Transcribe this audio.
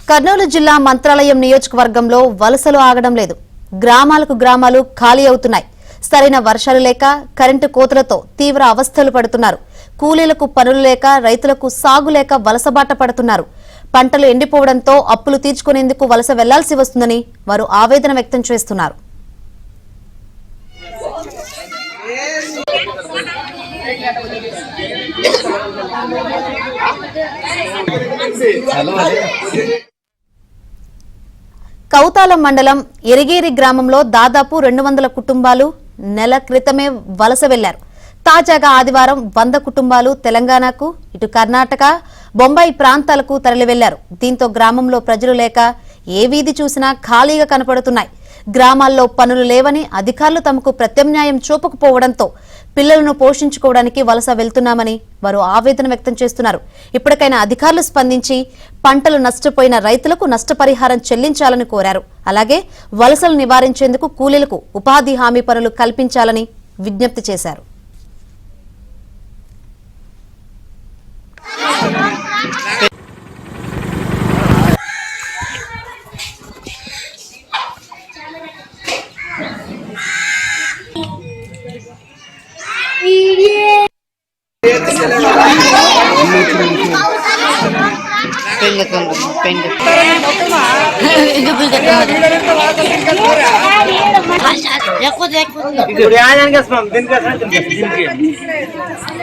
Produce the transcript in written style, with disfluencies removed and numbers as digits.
కర్నూలు జిల్లా మంత్రాలయం నియోజకవర్గంలో వలసలు ఆగడం లేదు. గ్రామాలకు గ్రామాలు ఖాళీ అవుతున్నాయి. సరైన వర్షాలు లేక కరెంటు కోతలతో తీవ్ర అవస్థలు పడుతున్నారు. కూలీలకు పనులు లేక రైతులకు సాగు లేక వలసబాట పడుతున్నారు. పంటలు ఎండిపోవడంతో అప్పులు తీర్చుకునేందుకు వలస వెళ్లాల్సి వస్తుందని వారు ఆవేదన వ్యక్తం చేస్తున్నారు. కౌతాలం మండలం ఎరిగేరి గ్రామంలో దాదాపు 200 కుటుంబాలు నెల క్రితమే వలస వెళ్లారు. తాజాగా ఆదివారం 100 కుటుంబాలు తెలంగాణకు, ఇటు కర్ణాటక, బొంబాయి ప్రాంతాలకు తరలి వెళ్లారు. దీంతో గ్రామంలో ప్రజలు లేక ఏ వీధి చూసినా ఖాళీగా కనపడుతున్నాయి. గ్రామాల్లో పనులు లేవని అధికారులు తమకు ప్రత్యామ్నాయం చూపకపోవడంతో పిల్లలను పోషించుకోవడానికి వలస వెళ్తున్నామని వారు ఆవేదన వ్యక్తం చేస్తున్నారు. ఇప్పటికైనా అధికారులు స్పందించి పంటలు నష్టపోయిన రైతులకు నష్టపరిహారం చెల్లించాలని కోరారు. అలాగే వలసలు నివారించేందుకు కూలీలకు ఉపాధి హామీ పనులు కల్పించాలని విజ్ఞప్తి చేశారు. Ya